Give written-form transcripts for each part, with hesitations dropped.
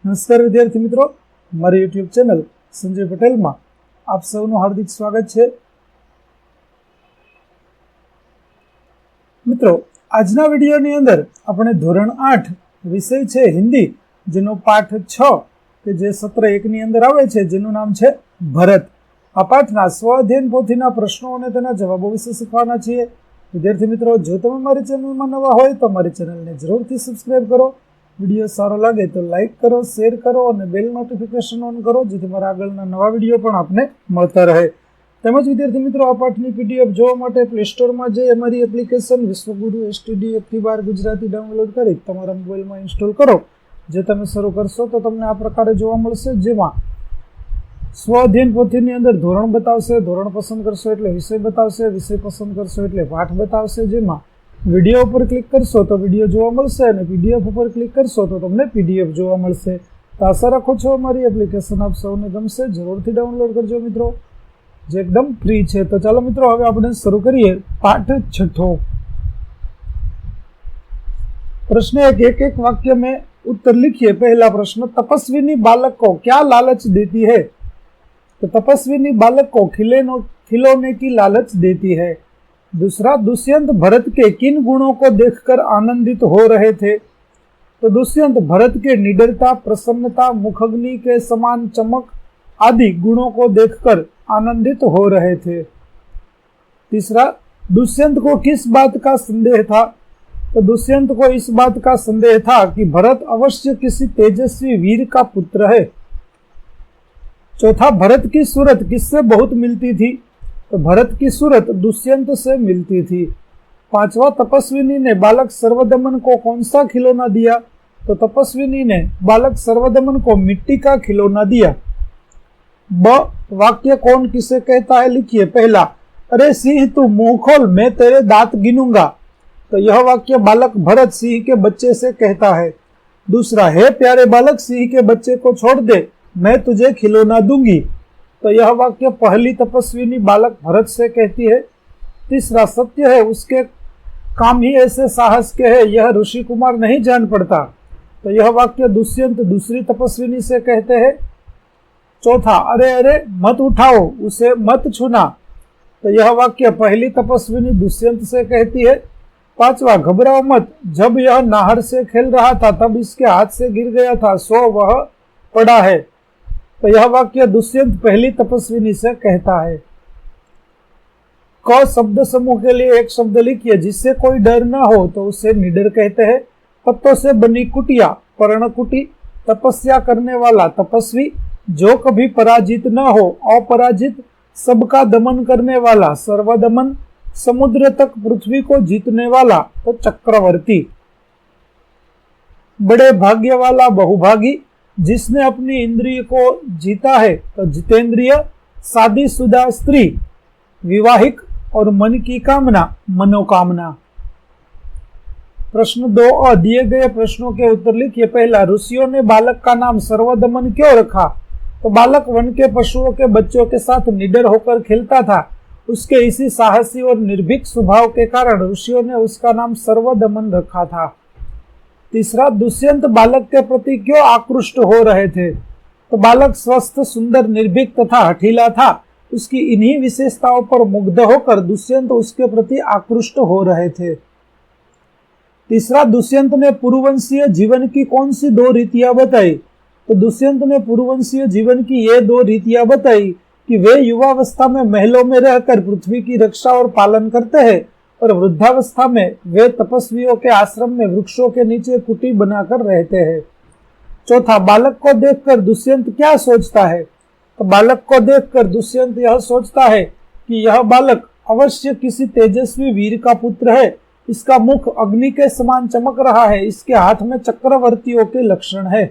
નમસ્કાર વિદ્યાર્થી મિત્રો, મારી યુટ્યુબ ચેનલ સંજય પટેલમાં આપ સૌનું હાર્દિક સ્વાગત છે। મિત્રો, આજના વિડીયોની અંદર આપણે ધોરણ 8 વિષય છે હિન્દી, જેનો પાઠ 6 કે જે સત્ર 1 ની અંદર આવે છે, જેનું નામ છે ભરત। આ પાઠના સ્વઅધ્યયન પોથીના પ્રશ્નો અને તેના જવાબો વિશે શીખવાના છીએ। વિદ્યાર્થી મિત્રો, જો તમે મારી ચેનલમાં નવા હોય તો મારી ચેનલને જરૂરથી સબસ્ક્રાઇબ કરો। વિડીયો સારો લાગે તો લાઇક કરો, શેર કરો અને બેલ નોટિફિકેશન ઓન કરો, જેથી મારા આગળના નવા વિડીયો પણ આપને મળતા રહે। તેમજ વિદ્યાર્થી મિત્રો, આ પાઠની પીડીએફ જોવા માટે પ્લે સ્ટોરમાં જઈ અમારી એપ્લિકેશન વિશ્વગુરુ STD/12 ગુજરાતી ડાઉનલોડ કરી તમારા મોબાઈલમાં ઇન્સ્ટોલ કરો। જે તમે શરૂ કરશો તો તમને આ પ્રકારે જોવા મળશે, જેમાં સ્વઅધ્યયન પોથીની અંદર ધોરણ બતાવશે, ધોરણ પસંદ કરશો એટલે વિષય બતાવશે, વિષય પસંદ કરશો એટલે પાઠ બતાવશે। જેમાં વિડીયો ઉપર ક્લિક કરશો તો વિડીયો જોવા મળશે અને પીડીએફ ઉપર ક્લિક કરશો તો તમને પીડીએફ જોવા મળશે। તો આશા રાખું છું અમારી એપ્લિકેશન આપ સૌને ગમશે। જરૂરથી ડાઉનલોડ કરજો મિત્રો, જે એકદમ ફ્રી છે। તો ચાલો મિત્રો, હવે આપણે શરૂ કરીએ पाठ 6। प्रश्न एक एक वाक्य में उत्तर लिखिए। पहला प्रश्न, तपस्विनी बालक को क्या लालच देती है? तो तपस्विनी बालक को खिलौने की लालच देती है। दूसरा, दुष्यंत भरत के किन गुणों को देखकर आनंदित हो रहे थे? तो दुष्यंत भरत के निडरता, प्रसन्नता, मुखअग्नि के समान चमक आदि गुणों को देखकर आनंदित हो रहे थे। तीसरा, दुष्यंत को किस बात का संदेह था? तो दुष्यंत को इस बात का संदेह था कि भरत अवश्य किसी तेजस्वी वीर का पुत्र है। चौथा, भरत की सूरत किससे बहुत मिलती थी? तो भरत की सूरत दुष्यंत से मिलती थी। पांचवा, तपस्विनी ने बालक सर्वदमन को कौन सा खिलौना दिया? तो तपस्विनी ने बालक सर्वदमन को मिट्टी का खिलौना दिया। ब, वाक्य कौन किसे कहता है लिखिए। पहला, अरे सिंह तू मुंह खोल, मैं तेरे दांत गिनूंगा। तो यह वाक्य बालक भरत सिंह के बच्चे से कहता है। दूसरा, हे प्यारे बालक, सिंह के बच्चे को छोड़ दे, मैं तुझे खिलौना दूंगी। तो यह वाक्य पहली तपस्विनी बालक भरत से कहती है। तीसरा, सत्य है उसके काम ही ऐसे साहस के है, यह ऋषि कुमार नहीं जान पड़ता। तो यह वाक्य दुष्यंत दूसरी तपस्विनी से कहते हैं। चौथा, अरे अरे मत उठाओ, उसे मत छूना। तो यह वाक्य पहली तपस्विनी दुष्यंत से कहती है। पांचवा, घबराओ मत, जब यह नाहर से खेल रहा था तब इसके हाथ से गिर गया था, सो वह पड़ा है। तो यह वाक्य दुष्यंत पहली तपस्विनी से कहता है। क शब्द समूह के लिए एक शब्द लिखिए। जिससे कोई डर न हो तो उसे निडर कहते हैं। पत्तों से बनी कुटिया पर्णकुटी। तपस्या करने वाला तपस्वी। जो कभी पराजित न हो अपराजित। सबका दमन करने वाला सर्वदमन। समुद्र तक पृथ्वी को जीतने वाला तो चक्रवर्ती। बड़े भाग्य वाला बहुभागी। जिसने अपनी इंद्रिय को जीता है तो जितेंद्रिय। शादीशुदा स्त्री विवाहिक और मन की कामना मनोकामना। प्रश्न 2 दिए गए प्रश्नों के उत्तर लिखिए। पहला, ऋषियों ने बालक का नाम सर्वदमन क्यों रखा? तो बालक वन के पशुओं के बच्चों के साथ निडर होकर खेलता था। उसके इसी साहसी और निर्भीक स्वभाव के कारण ऋषियों ने उसका नाम सर्वदमन रखा था। तीसरा, दुष्यंत बालक के प्रति क्यों आकृष्ट हो रहे थे? तो बालक स्वस्थ, सुंदर, निर्भीक तथा हठीला था। उसकी इन्हीं विशेषताओं पर मुग्ध होकर दुष्यंत उसके प्रति आकृष्ट हो रहे थे। तीसरा, दुष्यंत ने पूर्ववंशीय जीवन की कौन सी 2 रीतियां बताई? तो दुष्यंत ने पूर्ववंशीय जीवन की ये 2 रीतियां बताई कि वे युवावस्था में महलों में रहकर पृथ्वी की रक्षा और पालन करते हैं और वृद्धावस्था में वे तपस्वियों के आश्रम में वृक्षों के नीचे कुटी बनाकर रहते हैं। चौथा, बालक को देखकर दुष्यंत क्या सोचता है? तो बालक को देखकर दुष्यंत यह सोचता है कि यह बालक अवश्य किसी तेजस्वी वीर का पुत्र है। इसका मुख अग्नि के समान चमक रहा है। इसके हाथ में चक्रवर्तियों के लक्षण है।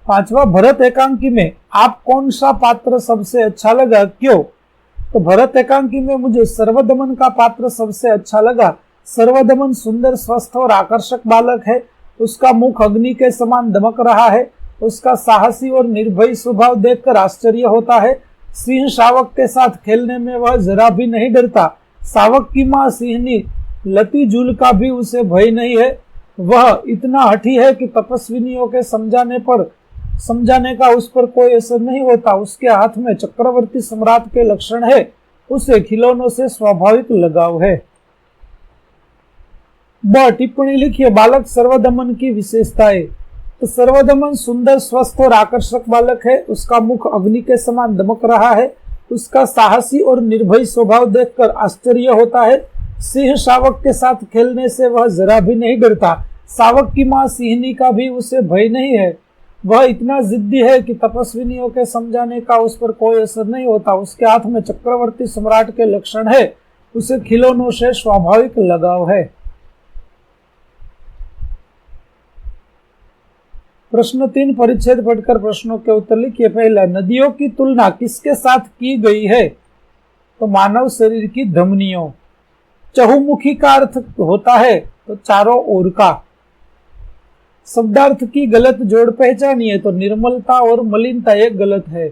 पांचवा, भरत एकांकी में आप कौन सा पात्र सबसे अच्छा लगा, क्यों? तो भरत एकांकी में मुझे सर्वदमन का पात्र सबसे अच्छा लगा। सर्वदमन सुंदर, स्वस्थ और आकर्षक बालक है। उसका मुख अग्नि के समान दमक रहा है। उसका साहसी और निर्भय स्वभाव देखकर आश्चर्य होता है। सिंह शावक के साथ खेलने में वह जरा भी नहीं डरता। शावक की मां सिंहनी लती जूल का भी उसे भय नहीं है। वह इतना हठी है कि तपस्विनियों के समझाने का उस पर कोई असर नहीं होता। उसके हाथ में चक्रवर्ती सम्राट के लक्षण है, उसे खिलौनों से स्वाभाविक लगाव है। टिप्पणी लिखिए, बालक सर्वदमन की विशेषताएं। तो सर्वदमन सुंदर, स्वस्थ और आकर्षक बालक है। उसका मुख अग्नि के समान दमक रहा है। उसका साहसी और निर्भय स्वभाव देखकर आश्चर्य होता है। सिंह शावक के साथ खेलने से वह जरा भी नहीं डरता। शावक की मां सिंहनी का भी उसे भय नहीं है। वह इतना जिद्दी है कि तपस्विनियों के समझाने का उस पर कोई असर नहीं होता। उसके हाथ में चक्रवर्ती सम्राट के लक्षण है। उसे खिलौनों से स्वाभाविक लगाव है। प्रश्न 3 परिच्छेद पढ़कर प्रश्नों के उत्तर लिखिए। पहला, नदियों की तुलना किसके साथ की गई है? तो मानव शरीर की धमनियों। चहुमुखी का अर्थ होता है तो चारों ओर का। शब्दार्थ की गलत जोड़ पहचानिए। तो निर्मलता और मलिनता एक गलत है।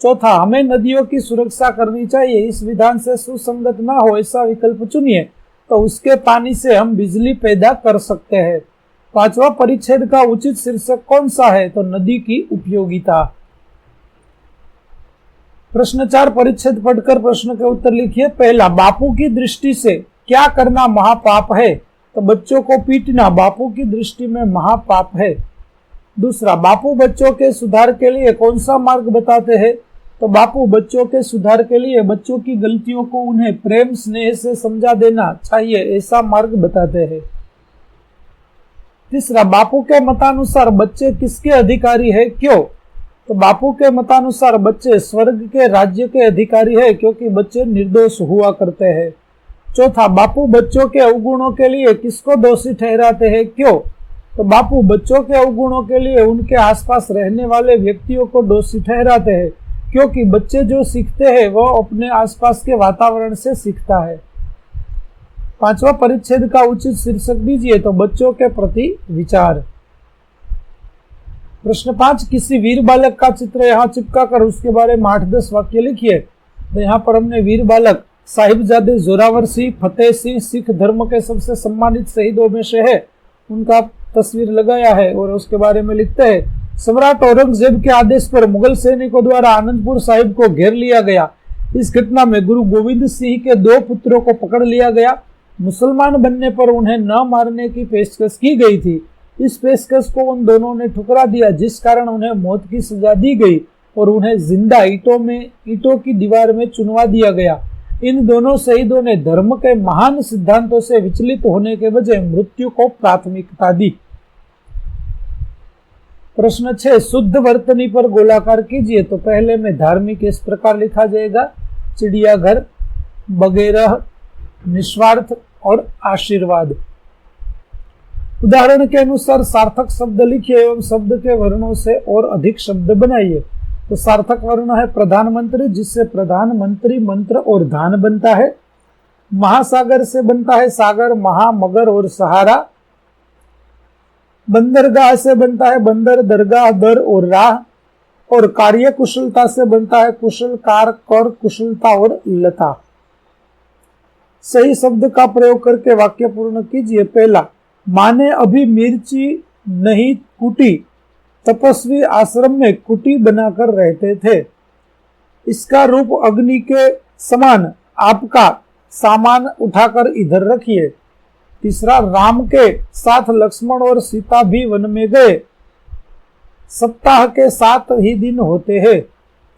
चौथा, हमें नदियों की सुरक्षा करनी चाहिए। इस विधान से सुसंगत ना हो ऐसा विकल्प चुनिए तो उसके पानी से हम बिजली पैदा कर सकते हैं। पांचवा, परिच्छेद का उचित शीर्षक कौन सा है? तो नदी की उपयोगिता। प्रश्न 4 परिच्छेद पढ़कर प्रश्न के उत्तर लिखिए। पहला, बापू की दृष्टि से क्या करना महापाप है? तो बच्चों को पीटना बापू की दृष्टि में महापाप है। दूसरा, बापू बच्चों के सुधार के लिए कौन सा मार्ग बताते हैं? तो बापू बच्चों के सुधार के लिए बच्चों की गलतियों को उन्हें प्रेम स्नेह से समझा देना चाहिए ऐसा मार्ग बताते हैं। तीसरा, बापू के मतानुसार बच्चे किसके अधिकारी है, क्यों? तो बापू के मतानुसार बच्चे स्वर्ग के राज्य के अधिकारी है क्योंकि बच्चे निर्दोष हुआ करते हैं। चौथा, बापू बच्चों के अवगुणों के लिए किसको दोषी ठहराते हैं, क्यों? तो बापू बच्चों के अवगुणों के लिए उनके आसपास रहने वाले व्यक्तियों को दोषी ठहराते हैं क्योंकि बच्चे जो सीखते हैं वह अपने आसपास के वातावरण से सीखता है। पांचवा परिच्छेद का उचित शीर्षक दीजिए। तो बच्चों के प्रति विचार। प्रश्न 5, किसी वीर बालक का चित्र यहाँ चिपका कर उसके बारे में 8-10 वाक्य लिखिए। तो यहाँ पर हमने वीर बालक साहिबजादे जोरावर सिंह, फतेह सिंह सिख धर्म के सबसे सम्मानित शहीदों में से है, उनका तस्वीर लगाया है और उसके बारे में लिखते हैं। सम्राट औरंगजेब के आदेश पर मुगल सैनिकों द्वारा आनंदपुर साहिब को घेर लिया गया। इस घटना में गुरु गोविंद सिंह के 2 पुत्रों को पकड़ लिया गया। मुसलमान बनने पर उन्हें न मारने की पेशकश की गई थी। इस पेशकश को उन दोनों ने ठुकरा दिया जिस कारण उन्हें मौत की सजा दी गई और उन्हें जिंदा ईंटों की दीवार में चुनवा दिया गया। इन दोनों शहीदों ने धर्म के महान सिद्धांतों से विचलित होने के बजाय मृत्यु को प्राथमिकता दी। प्रश्न 6, शुद्ध वर्तनी पर गोलाकार कीजिए। तो पहले में धार्मिक इस प्रकार लिखा जाएगा, चिड़ियाघर, बगैरह, निस्वार्थ और आशीर्वाद। उदाहरण के अनुसार सार्थक शब्द लिखिए एवं शब्द के वर्णों से और अधिक शब्द बनाइए। तो सार्थक वर्ण है प्रधानमंत्री, जिससे प्रधानमंत्री मंत्र और धान बनता है। महासागर से बनता है सागर, महा, मगर और सहारा। बंदरगाह से बनता है बंदर, दरगाह, दर और राह। और कार्य कुशलता से बनता है कुशल, कार, कर, कुशलता और लता। सही शब्द का प्रयोग करके वाक्य पूर्ण कीजिए। पहला, माने अभी मिर्ची नहीं कुटी, तपस्वी आश्रम में कुटी बनाकर रहते थे। इसका रूप अग्नि के समान, आपका सामान उठाकर इधर रखिए। तीसरा, राम के साथ लक्ष्मण और सीता भी वन में गए। सप्ताह के 7 ही दिन होते हैं।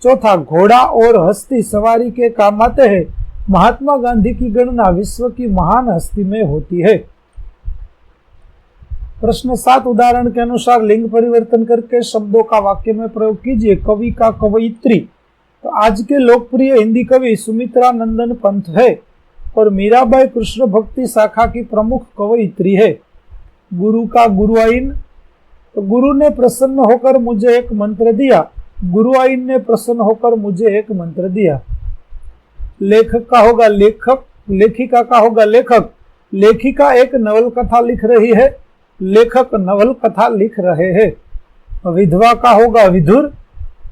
चौथा, घोड़ा और हस्ती सवारी के काम आते हैं। महात्मा गांधी की गणना विश्व की महान हस्ती में होती है। प्रश्न 7, उदाहरण के अनुसार लिंग परिवर्तन करके शब्दों का वाक्य में प्रयोग कीजिए। कवि का कवयित्री। तो आज के लोकप्रिय हिंदी कवि सुमित्रा नंदन पंत है और मीराबाई कृष्ण भक्ति शाखा की प्रमुख कवयित्री है। गुरु का गुरुआइन। तो गुरु ने प्रसन्न होकर मुझे एक मंत्र दिया, गुरुआइन ने प्रसन्न होकर मुझे एक मंत्र दिया। लेखक का होगा लेखक, लेखिका का होगा लेखक। लेखिका एक नवल कथा लिख रही है, लेखक नवल कथा लिख रहे हैं। विधवा का होगा विधुर,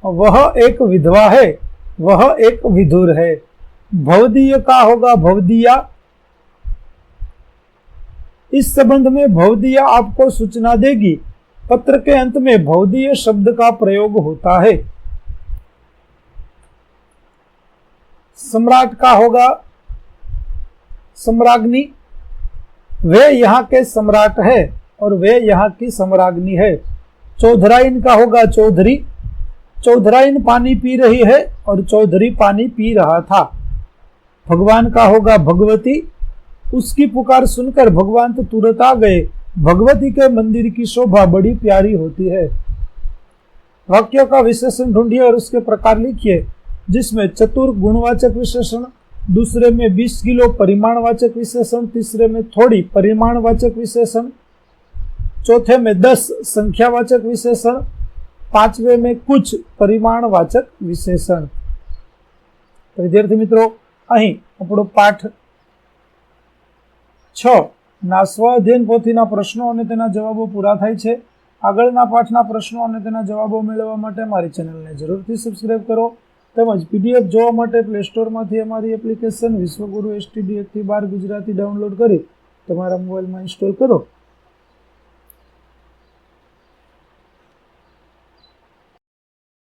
वह एक विधवा है, वह एक विधुर है। भवदीय का होगा भवदिया, इस संबंध में भवदीय आपको सूचना देगी। पत्र के अंत में भवदीय शब्द का प्रयोग होता है। सम्राट का होगा सम्राज्ञी, वे यहाँ के सम्राट है और वे यहाँ की सम्राज्ञी है। चौधराइन का होगा चौधरी, चौधराइन पानी पी रही है और चौधरी पानी पी रहा था। भगवान का होगा भगवती, उसकी पुकार सुनकर भगवान तो तुरंत आ गए। भगवती के मंदिर की शोभा बड़ी प्यारी होती है। वाक्य का विशेषण ढूंढिए और उसके प्रकार लिखिए, जिसमें चतुर गुणवाचक विशेषण, दूसरे में 20 किलो परिमाणवाचक विशेषण, तीसरे में थोड़ी परिमाणवाचक विशेषण, चौथे में 10 संख्यावाचक विशेषण, पांचवे में कुछ परिमाणवाचक विशेषण। तो विद्यार्थी मित्रों, અહીં આપણો પાઠ 6 ના સ્વ-અધ્યયન પોથીના પ્રશ્નો અને તેના જવાબો પૂરા થાય છે। આગળના પાઠના પ્રશ્નો અને તેના જવાબો મેળવવા માટે અમારી ચેનલને જરૂરથી સબસ્ક્રાઇબ કરો તેમજ પીડીએફ જોવા માટે પ્લે સ્ટોરમાંથી અમારી એપ્લિકેશન વિશ્વગુરુ STD 1 થી 12 ગુજરાતી ડાઉનલોડ કરી તમારા મોબાઈલમાં ઇન્સ્ટોલ કરો